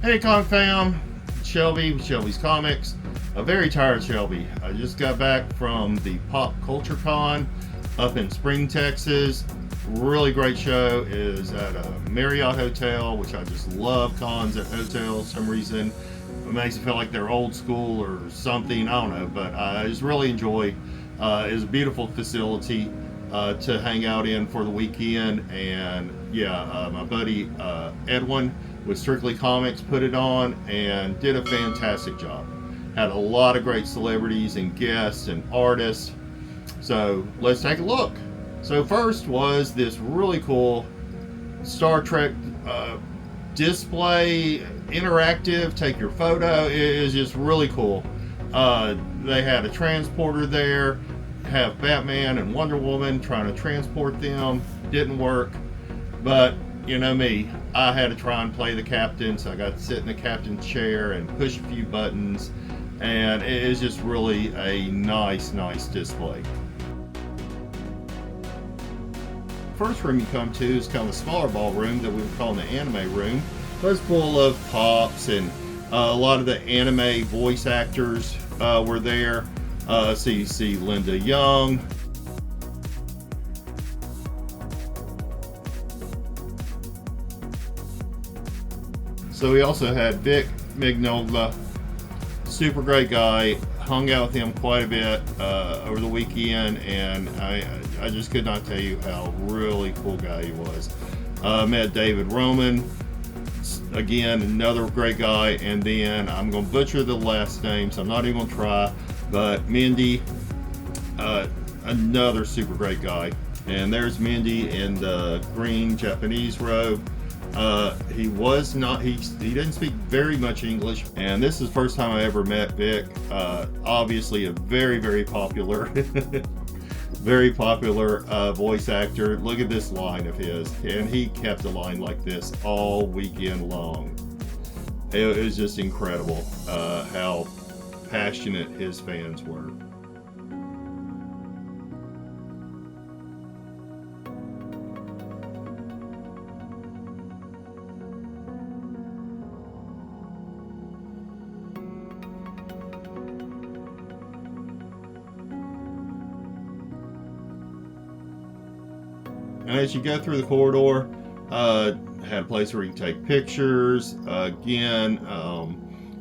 Hey Con Fam, Shelby with Shelby's Comics. Very tired Shelby. I just got back from the Pop Culture Con up in Spring, Texas. Really great show. Is at a Marriott hotel, which I just love cons at hotels for some reason. It makes it feel like they're old school or something, I don't know, but I just really enjoy. It's a beautiful facility to hang out in for the weekend, and my buddy Edwin with Strictly Comics put it on and did a fantastic job. Had a lot of great celebrities and guests and artists. So let's take a look. So first was this really cool Star Trek display, interactive, take your photo. It is just really cool. They had a transporter there, have Batman and Wonder Woman trying to transport them. Didn't work, but you know me, I had to try and play the captain, so I got to sit in the captain's chair and push a few buttons, and it is just really a nice display. First room you come to is kind of a smaller ballroom that we would call the anime room, but it's full of pops, and a lot of the anime voice actors were there. So you see Linda Young, so we also had Vic Mignogna, super great guy. Hung out with him quite a bit over the weekend, and I just could not tell you how really cool guy he was. Met David Roman, again, another great guy, and then I'm going to butcher the last name, so I'm not even going to try, but Mindy, another super great guy. And there's Mindy in the green Japanese robe. He didn't speak very much English, and this is the first time I ever met Vic. Obviously a very popular very popular voice actor. Look at this line of his, and he kept a line like this all weekend long. It was just incredible how passionate his fans were. And as you go through the corridor, had a place where you can take pictures. Again,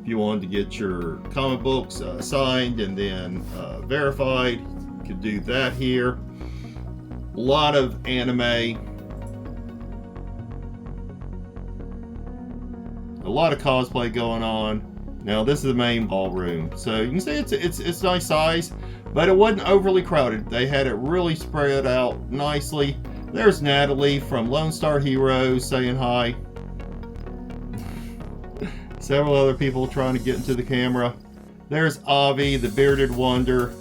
if you wanted to get your comic books signed and then verified, you could do that here. A lot of anime, a lot of cosplay going on. Now this is the main ballroom, so you can see it's nice size, but it wasn't overly crowded. They had it really spread out nicely. There's Natalie from Lone Star Heroes saying hi. Several other people trying to get into the camera. There's Avi, the bearded wonder.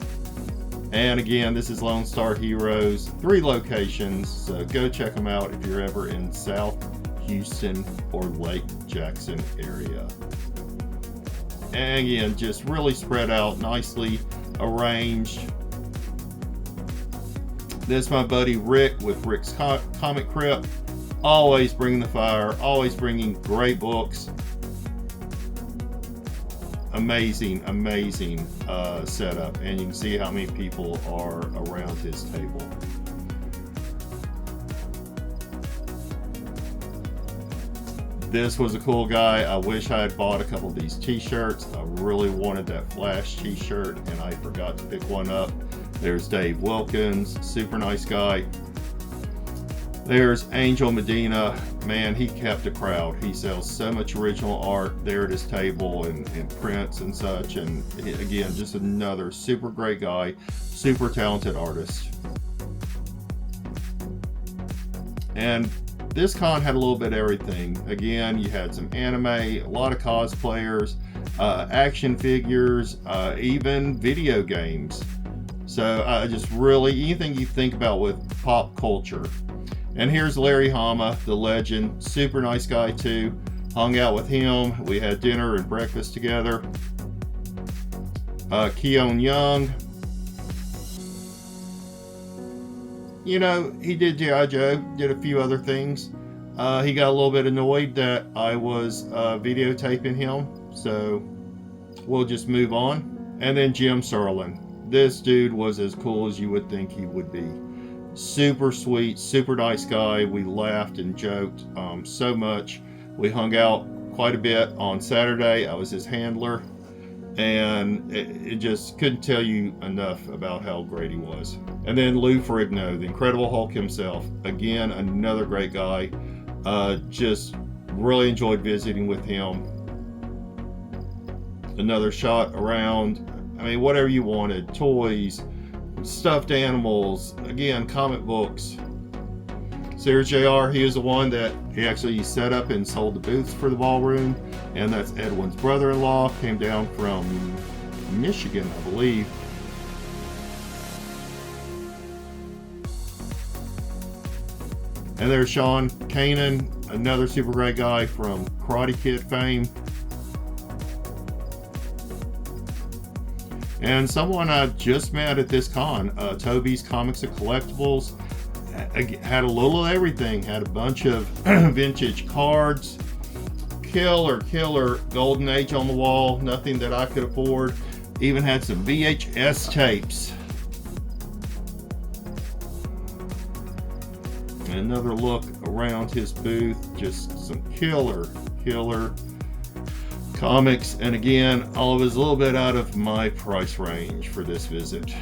And again, this is Lone Star Heroes. 3 locations, so go check them out if you're ever in South Houston or Lake Jackson area. And again, just really spread out, nicely arranged. This is my buddy Rick with Rick's Comic Crypt. Always bringing the fire, always bringing great books. Amazing setup, and you can see how many people are around his table. This was a cool guy. I wish I had bought a couple of these t-shirts. I really wanted that Flash t-shirt, and I forgot to pick one up. There's Dave Wilkins, super nice guy. There's Angel Medina. Man, he kept a crowd. He sells so much original art there at his table, and prints and such. And again, just another super great guy, super talented artist. And this con had a little bit of everything. Again, you had some anime, a lot of cosplayers, action figures, even video games. So just really anything you think about with pop culture. And here's Larry Hama, the legend, super nice guy too. Hung out with him. We had dinner and breakfast together. Keone Young. You know, he did G.I. Joe, did a few other things. He got a little bit annoyed that I was videotaping him, so we'll just move on. And then Jim Sterling. This dude was as cool as you would think he would be. Super sweet, super nice guy. We laughed and joked so much. We hung out quite a bit on Saturday. I was his handler, and it just couldn't tell you enough about how great he was. And then Lou Ferrigno, the Incredible Hulk himself. Again, another great guy. Just really enjoyed visiting with him. Another shot around. I mean, whatever you wanted. Toys, stuffed animals, again, comic books. Sears JR, he is the one that he actually set up and sold the booths for the ballroom. And that's Edwin's brother-in-law. Came down from Michigan, I believe. And there's Sean Kanan, another super great guy from Karate Kid fame. And someone I just met at this con, Toby's Comics and Collectibles, had a little of everything. Had a bunch of vintage cards, killer Golden Age on the wall, nothing that I could afford. Even had some VHS tapes. And another look around his booth, just some killer comics, and again, all of it is a little bit out of my price range for this visit.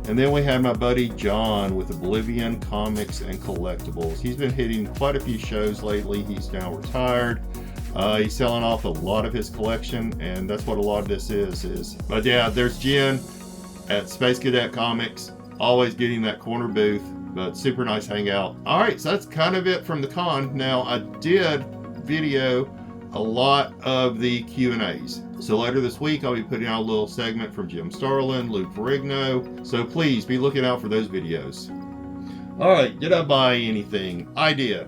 And then we have my buddy John with Oblivion Comics and Collectibles. He's been hitting quite a few shows lately. He's now retired. He's selling off a lot of his collection, and that's what a lot of this is. But yeah, there's Jen at Space Cadet Comics, always getting that corner booth, but super nice hangout. All right, so that's kind of it from the con. Now, I did video a lot of the Q&As. So later this week, I'll be putting out a little segment from Jim Sterling, Lou Ferrigno. So please be looking out for those videos. All right, did I buy anything? I did.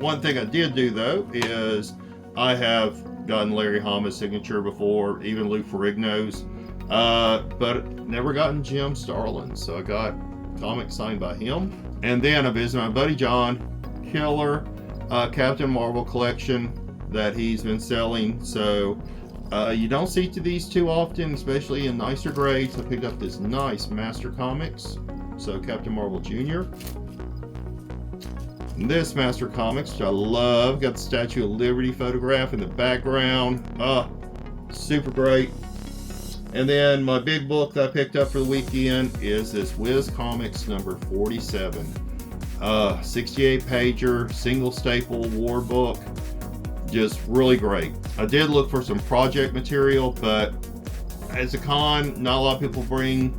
One thing I did do though is I have gotten Larry Hama's signature before, even Lou Ferrigno's, but never gotten Jim Sterling. So I got comics signed by him. And then I visited my buddy John, killer Captain Marvel collection that he's been selling. So you don't see to these too often, especially in nicer grades. I picked up this nice Master Comics, so Captain Marvel Jr. And this Master Comics, which I love, got the Statue of Liberty photograph in the background. Super great. And then my big book that I picked up for the weekend is this Whiz Comics number 47. 68 pager, single staple war book. Just really great. I did look for some project material, but as a con, not a lot of people bring,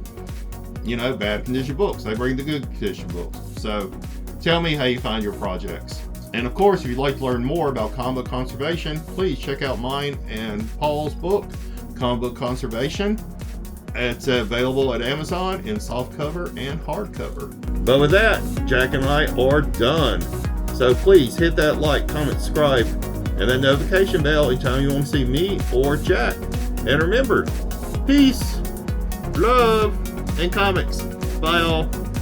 bad condition books. They bring the good condition books. So tell me how you find your projects. And of course, if you'd like to learn more about comic book conservation, please check out mine and Paul's book, Comic Book Conservation. It's available at Amazon in softcover and hardcover. But with that, Jack and I are done. So please hit that like, comment, subscribe, and that notification bell anytime you want to see me or Jack. And remember, peace, love, and comics. Bye all.